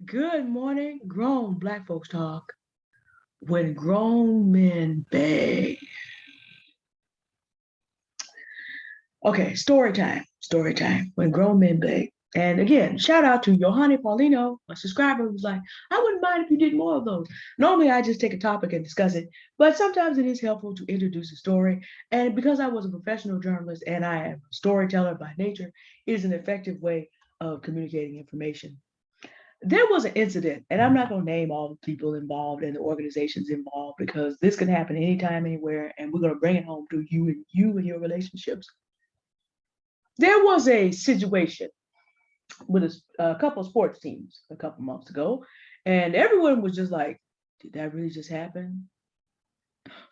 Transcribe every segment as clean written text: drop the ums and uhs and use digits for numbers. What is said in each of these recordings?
Good morning, grown black folks talk. When grown men beg. Okay, story time. Story time. When grown men beg. And again, shout out to Johanny Paulino, a subscriber who's like, I wouldn't mind if you did more of those. Normally, I just take a topic and discuss it, but sometimes it is helpful to introduce a story. And because I was a professional journalist and I am a storyteller by nature, it is an effective way of communicating information. There was an incident, and I'm not going to name all the people involved and the organizations involved because this can happen anytime, anywhere, and we're going to bring it home to you and your relationships. There was a situation with a couple of sports teams a couple months ago, and everyone was just like, "Did that really just happen?"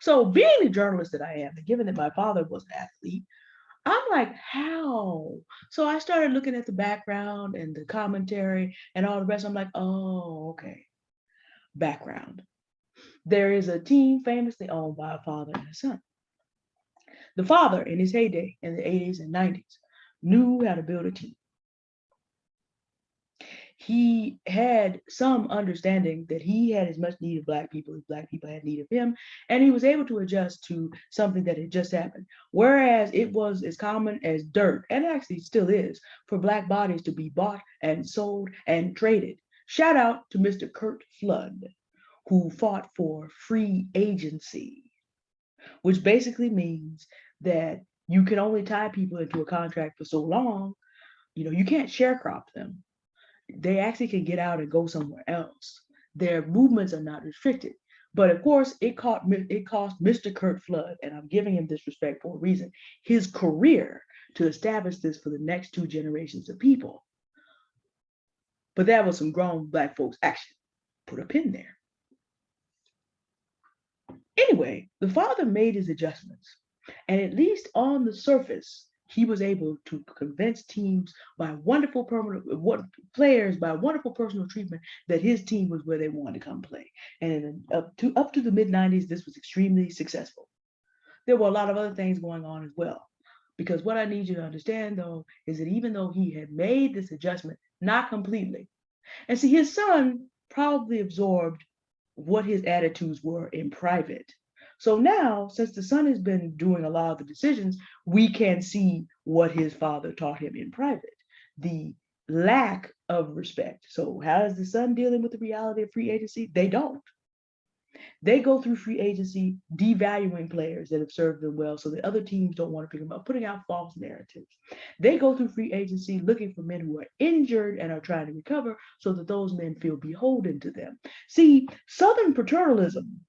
So, being the journalist that I am, and given that my father was an athlete, I'm like, how? So I started looking at the background and the commentary and all the rest. I'm like, oh, okay. Background. There is a team famously owned by a father and a son. The father, in his heyday in the 80s and 90s, knew how to build a team. He had some understanding that he had as much need of black people as black people had need of him, and he was able to adjust to something that had just happened. Whereas it was as common as dirt, and actually still is, for black bodies to be bought and sold and traded. Shout out to Mr. Curt Flood, who fought for free agency, which basically means that you can only tie people into a contract for so long. You can't sharecrop them. They actually can get out and go somewhere else. Their movements are not restricted. But of course, it cost Mr. Curt Flood, and I'm giving him this respect for a reason, his career to establish this for the next two generations of people. But that was some grown black folks action. Put a pin there. Anyway, the father made his adjustments, and at least on the surface, he was able to convince teams by wonderful permanent what players by wonderful personal treatment that his team was where they wanted to come play. And up to the mid 90s, this was extremely successful. There were a lot of other things going on as well. Because what I need you to understand though is that even though he had made this adjustment, not completely, and see, his son probably absorbed what his attitudes were in private. So now, since the son has been doing a lot of the decisions, we can see what his father taught him in private. The lack of respect. So, how is the son dealing with the reality of free agency? They don't. They go through free agency devaluing players that have served them well so that other teams don't want to pick them up, putting out false narratives. They go through free agency looking for men who are injured and are trying to recover so that those men feel beholden to them. See, Southern paternalism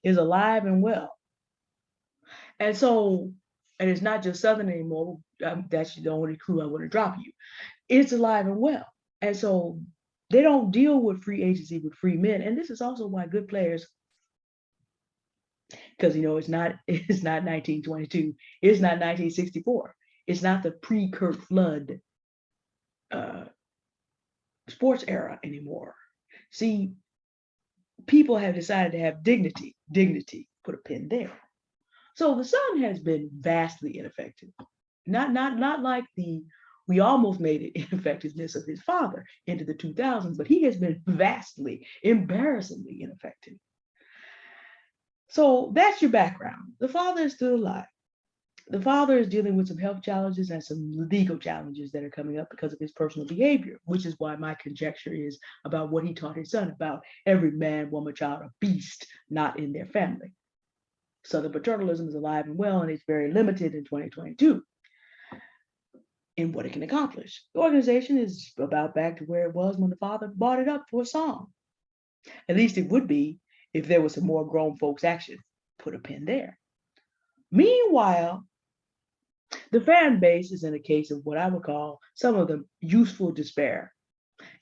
is alive and well. And so, and it's not just Southern anymore. That's the only crew I want to drop you. It's alive and well. And so they don't deal with free agency with free men. And this is also why good players, because it's not 1922, it's not 1964, it's not the pre-Curt Flood uh, sports era anymore. See, people have decided to have dignity. Dignity. Put a pin there. So the son has been vastly ineffective. Not like the we almost made it ineffectiveness of his father into the 2000s, but he has been vastly, embarrassingly ineffective. So that's your background. The father is still alive. The father is dealing with some health challenges and some legal challenges that are coming up because of his personal behavior, which is why my conjecture is about what he taught his son about every man, woman, child, or beast not in their family. Southern paternalism is alive and well, and it's very limited in 2022 in what it can accomplish. The organization is about back to where it was when the father bought it up for a song. At least it would be if there was some more grown folks action. Put a pin there. Meanwhile, the fan base is in a case of what I would call some of the useful despair.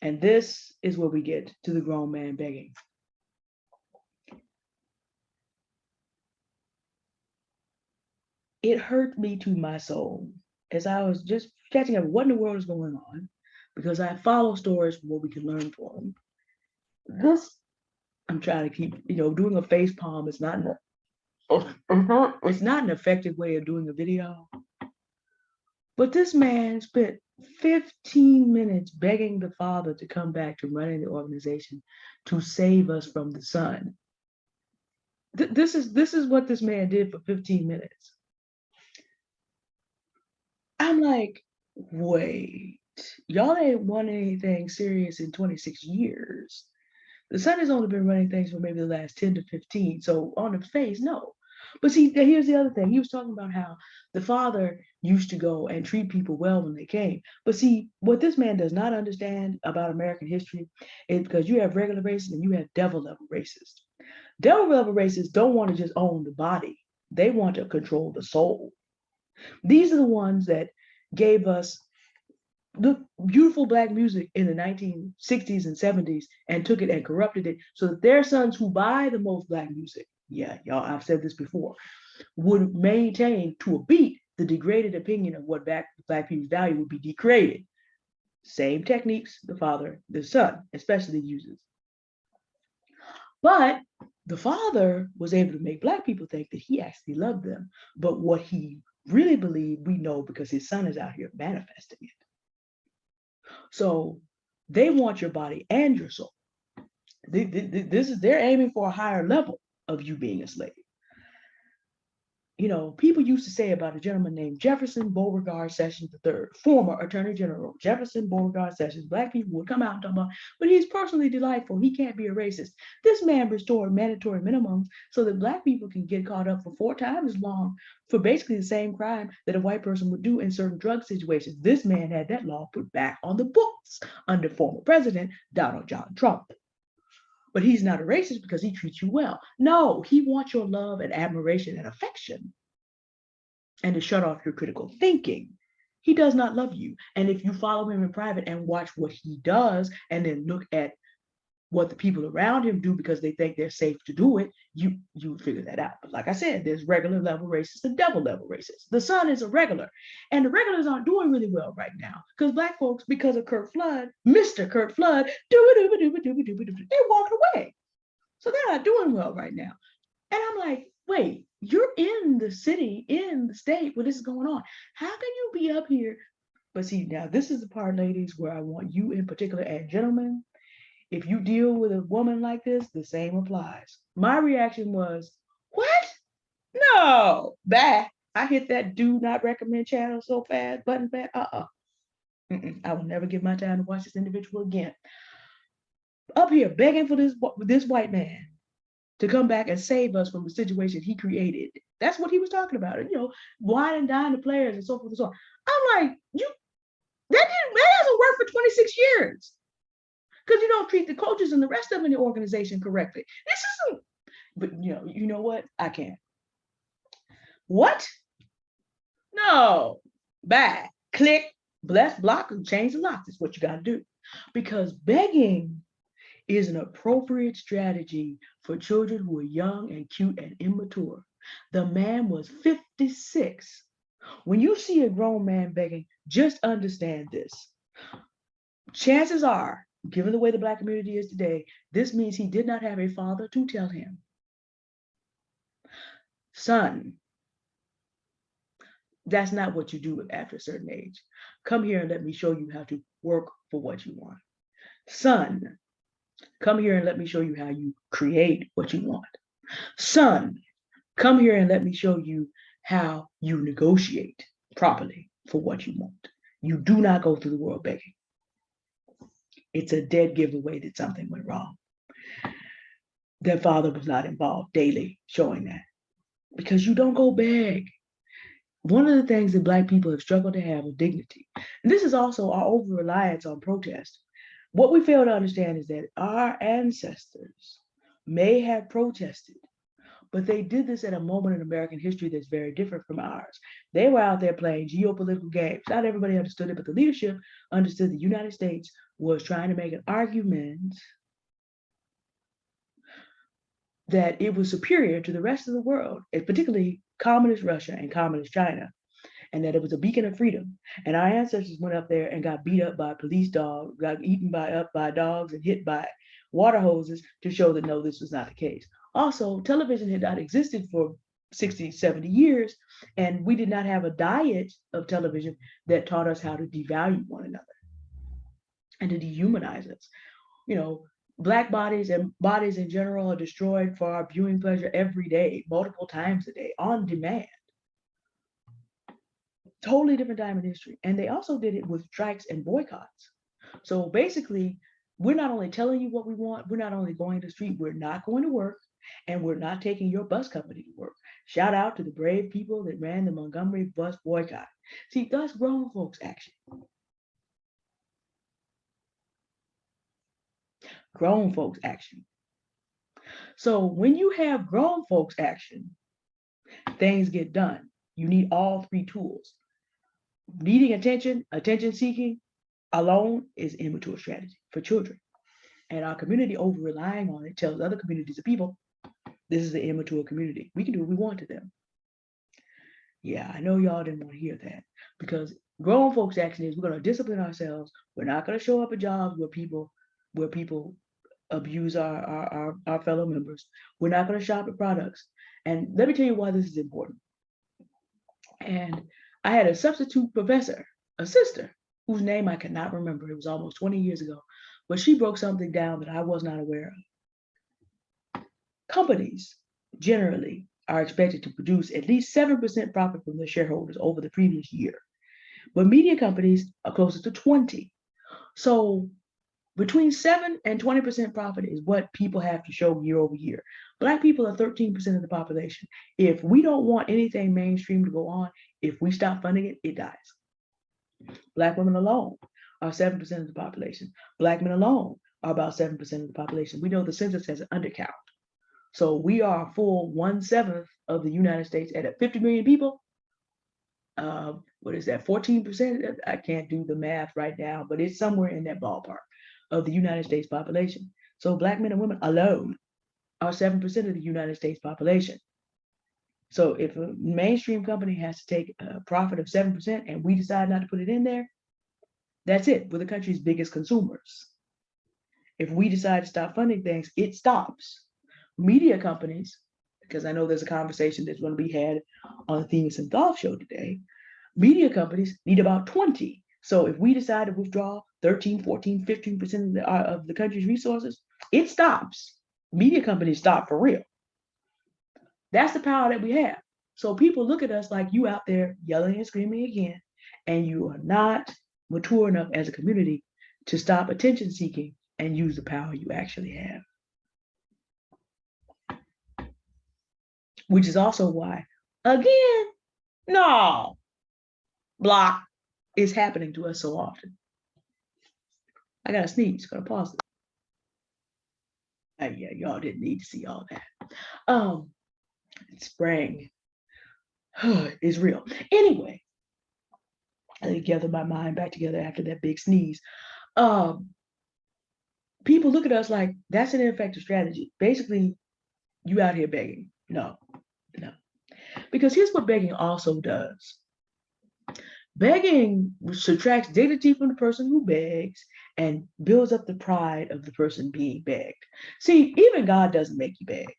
And this is where we get to the grown man begging. It hurt me to my soul as I was just catching up what in the world is going on because I follow stories from what we can learn from them. This, I'm trying to keep, doing a face palm is not an effective way of doing a video. But this man spent 15 minutes begging the father to come back to running the organization to save us from the son. This is what this man did for 15 minutes. I'm like, wait, y'all ain't won anything serious in 26 years. The Sun has only been running things for maybe the last 10 to 15. So on the face, no. But see, here's the other thing. He was talking about how the father used to go and treat people well when they came. But see, what this man does not understand about American history is because you have regular racists and you have devil level racists. Devil level racists don't want to just own the body. They want to control the soul. These are the ones that gave us the beautiful black music in the 1960s and 70s and took it and corrupted it so that their sons who buy the most black music, yeah, y'all, I've said this before, would maintain to a beat the degraded opinion of what black people's value would be degraded. Same techniques the son especially uses. But the father was able to make black people think that he actually loved them. But what he really believed, we know because his son is out here manifesting it. So they want your body and your soul. They're aiming for a higher level of you being a slave. You know, people used to say about a gentleman named Jefferson Beauregard Sessions III, former Attorney General Jefferson Beauregard Sessions. Black people would come out and talk about, but he's personally delightful. He can't be a racist. This man restored mandatory minimums so that black people can get caught up for 4 times as long for basically the same crime that a white person would do in certain drug situations. This man had that law put back on the books under former President Donald John Trump. But he's not a racist because he treats you well. No, he wants your love and admiration and affection and to shut off your critical thinking. He does not love you. And if you follow him in private and watch what he does and then look at what the people around him do because they think they're safe to do it, you figure that out. But like I said, there's regular level racists and devil level racists. The Sun is a regular, and the regulars aren't doing really well right now because black folks, because of Curt Flood, Mr. Curt Flood, they're walking away. So they're not doing well right now. And I'm like, wait, you're in the city, in the state where this is going on. How can you be up here? But see, now this is the part, ladies, where I want you in particular, and gentlemen, if you deal with a woman like this, the same applies. My reaction was, what? No, back. I hit that do not recommend channel so fast, button fast. I will never give my time to watch this individual again. Up here begging for this white man to come back and save us from the situation he created. That's what he was talking about. You know, wine and dine the players and so forth and so on. I'm like, that hasn't worked for 26 years. Because you don't treat the coaches and the rest of the organization correctly. This isn't, but you know what? I can't. What? No. Bye. Click, bless, block, and change the lock. That's what you got to do. Because begging is an appropriate strategy for children who are young and cute and immature. The man was 56. When you see a grown man begging, just understand this. Chances are, given the way the black community is today, this means he did not have a father to tell him, son, that's not what you do after a certain age. Come here and let me show you how to work for what you want. Son, come here and let me show you how you create what you want. Son, come here and let me show you how you negotiate properly for what you want. You do not go through the world begging. It's a dead giveaway that something went wrong. Their father was not involved daily showing that. Because you don't go beg. One of the things that black people have struggled to have is dignity. And this is also our over-reliance on protest. What we fail to understand is that our ancestors may have protested, but they did this at a moment in American history that's very different from ours. They were out there playing geopolitical games. Not everybody understood it, but the leadership understood the United States was trying to make an argument that it was superior to the rest of the world, and particularly communist Russia and communist China, and that it was a beacon of freedom. And our ancestors went up there and got beat up by police dogs, got eaten up by dogs and hit by water hoses to show that no, this was not the case. Also, television had not existed for 60, 70 years, and we did not have a diet of television that taught us how to devalue one another and to dehumanize us. You know, Black bodies and bodies in general are destroyed for our viewing pleasure every day, multiple times a day, on demand. Totally different time in history. And they also did it with strikes and boycotts. So basically, we're not only telling you what we want, we're not only going to the street, we're not going to work, and we're not taking your bus company to work. Shout out to the brave people that ran the Montgomery bus boycott. See, that's grown folks action. Grown folks action. So when you have grown folks action, things get done. You need all three tools. Needing attention, attention seeking alone is immature strategy for children. And our community over relying on it tells other communities of people, this is the immature community. We can do what we want to them. Yeah, I know y'all didn't want to hear that, because grown folks action is we're going to discipline ourselves. We're not going to show up at jobs where people abuse our fellow members. We're not going to shop at products. And let me tell you why this is important. And I had a substitute professor, a sister, whose name I cannot remember. It was almost 20 years ago, but she broke something down that I was not aware of. Companies generally are expected to produce at least 7% profit from their shareholders over the previous year, but media companies are closer to 20. So between 7 and 20% profit is what people have to show year over year. Black people are 13% of the population. If we don't want anything mainstream to go on, if we stop funding it, it dies. Black women alone are 7% of the population. Black men alone are about 7% of the population. We know the census has an undercount. So we are a full 1/7 of the United States at 50 million people. What is that, 14%? I can't do the math right now, but it's somewhere in that ballpark of the United States population. So Black men and women alone are 7% of the United States population. So if a mainstream company has to take a profit of 7% and we decide not to put it in there, that's it. We're the country's biggest consumers. If we decide to stop funding things, it stops. Media companies, because I know there's a conversation that's going to be had on the Themis and Golf show today, media companies need about 20. So if we decide to withdraw 13, 14, 15% of the country's resources, it stops. Media companies stop for real. That's the power that we have. So people look at us like you out there yelling and screaming again, and you are not mature enough as a community to stop attention seeking and use the power you actually have. Which is also why, again, no, block is happening to us so often. I gotta sneeze, gotta pause it. Yeah, y'all didn't need to see all that. Spring is real. Anyway, I gather my mind back together after that big sneeze. People look at us like that's an ineffective strategy. Basically, you out here begging. No. Because here's what begging also does. Begging subtracts dignity from the person who begs and builds up the pride of the person being begged. See, even God doesn't make you beg.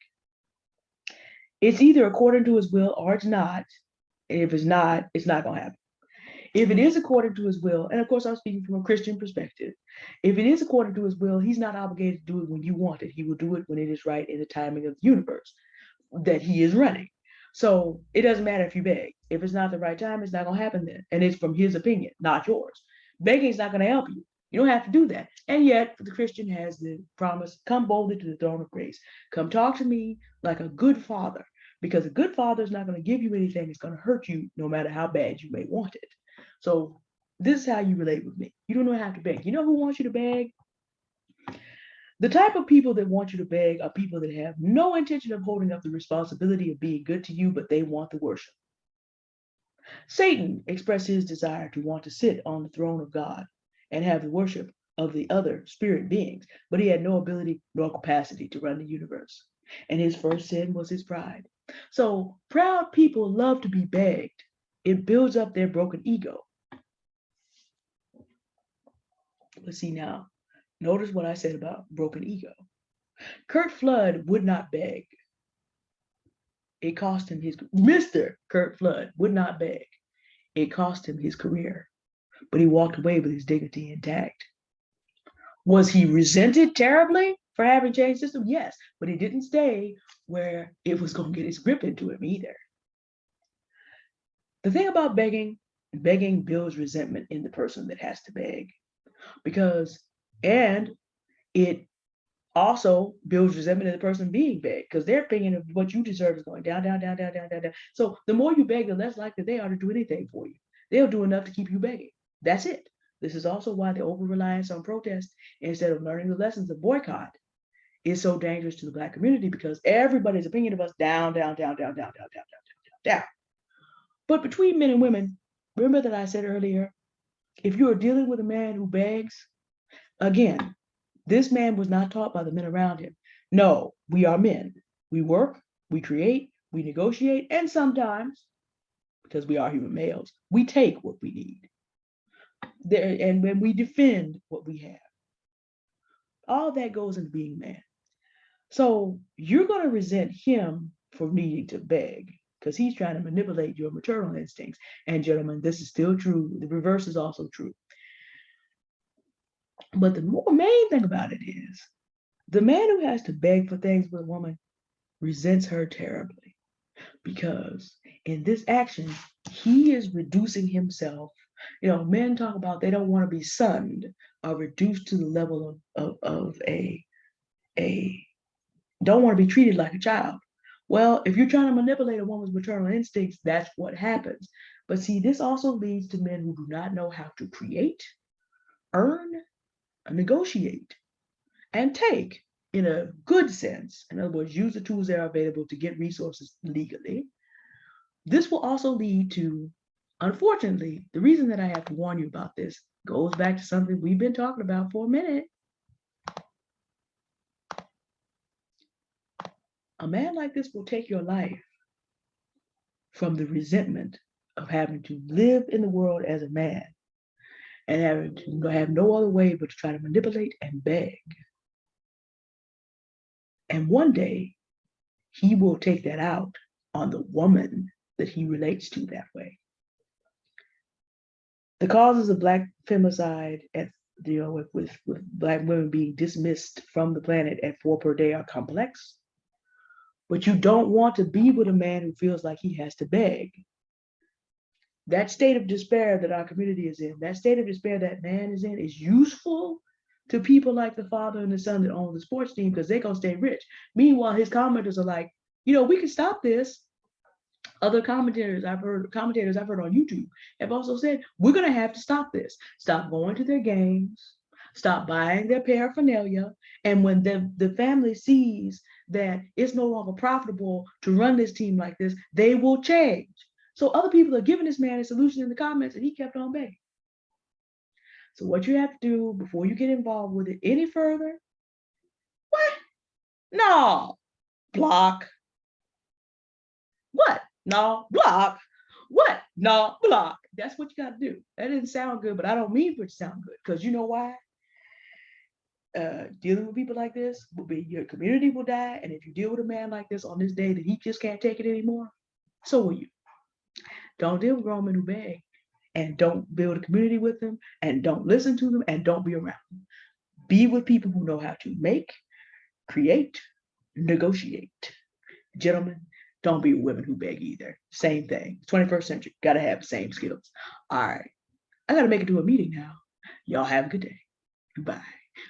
It's either according to his will or it's not. And if it's not going to happen. If it is according to his will, and of course I'm speaking from a Christian perspective, if it is according to his will, he's not obligated to do it when you want it. He will do it when it is right in the timing of the universe that he is running. So it doesn't matter if you beg. If it's not the right time, it's not going to happen then. And it's from his opinion, not yours. Begging is not going to help you. You don't have to do that. And yet the Christian has the promise, come boldly to the throne of grace. Come talk to me like a good father, because a good father is not going to give you anything that's going to hurt you no matter how bad you may want it. So this is how you relate with me. You don't have to beg. You know who wants you to beg? The type of people that want you to beg are people that have no intention of holding up the responsibility of being good to you, but they want the worship. Satan expressed his desire to want to sit on the throne of God and have the worship of the other spirit beings, but he had no ability nor capacity to run the universe. And his first sin was his pride. So proud people love to be begged. It builds up their broken ego. Let's see now. Notice what I said about broken ego. Curt Flood would not beg. It cost him his, Mr. Curt Flood would not beg. It cost him his career, but he walked away with his dignity intact. Was he resented terribly for having changed system? Yes, but he didn't stay where it was going to get its grip into him either. The thing about begging builds resentment in the person that has to beg, because, and it also builds resentment in the person being begged, because their opinion of what you deserve is going down, down, down, down, down, down, down. So the more you beg, the less likely they are to do anything for you. They'll do enough to keep you begging. That's it. This is also why the over-reliance on protest instead of learning the lessons of boycott is so dangerous to the Black community, because everybody's opinion of us down, down, down, down, down, down, down, down, down, down. But between men and women, remember that I said earlier, if you are dealing with a man who begs, again, this man was not taught by the men around him. No, we are men. We work, we create, we negotiate, and sometimes, because we are human males, we take what we need. And when we defend what we have, all that goes into being a man. So you're going to resent him for needing to beg, because he's trying to manipulate your maternal instincts. And gentlemen, this is still true. The reverse is also true. But the main thing about it is, the man who has to beg for things with a woman resents her terribly, because in this action, he is reducing himself. You know, men talk about they don't want to be sunned or reduced to the level of a don't want to be treated like a child. Well, if you're trying to manipulate a woman's maternal instincts, that's what happens. But see, this also leads to men who do not know how to create, earn, negotiate, and take in a good sense. In other words, use the tools that are available to get resources legally. This will also lead to, unfortunately, the reason that I have to warn you about this goes back to something we've been talking about for a minute. A man like this will take your life from the resentment of having to live in the world as a man and having to have no other way but to try to manipulate and beg. And one day, he will take that out on the woman that he relates to that way. The causes of Black femicide, at with Black women being dismissed from the planet at 4 per day, are complex. But you don't want to be with a man who feels like he has to beg. That state of despair that our community is in, that state of despair that man is in, is useful to people like the father and the son that own the sports team, because they're going to stay rich. Meanwhile, his commenters are like, we can stop this. Other commentators I've heard on YouTube have also said, we're going to have to stop this. Stop going to their games. Stop buying their paraphernalia. And when the family sees that it's no longer profitable to run this team like this, they will change. So other people are giving this man a solution in the comments, and he kept on begging. So what you have to do before you get involved with it any further, what? No, block. What? No, block. What? No, block. That's what you got to do. That didn't sound good, but I don't mean for it to sound good, because you know why? Dealing with people like this will be, your community will die. And if you deal with a man like this on this day that he just can't take it anymore, so will you. Don't deal with grown men who beg, and don't build a community with them, and don't listen to them, and don't be around them. Be with people who know how to make, create, negotiate. Gentlemen, don't be with women who beg either. Same thing. 21st century, gotta have the same skills. All right, I gotta make it to a meeting now. Y'all have a good day. Goodbye.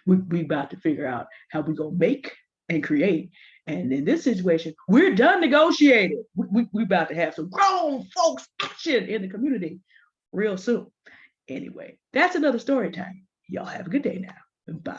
We about to figure out how we gonna make and create. And in this situation, we're done negotiating. We about to have some grown folks action in the community real soon. Anyway, that's another story time. Y'all have a good day now. Bye.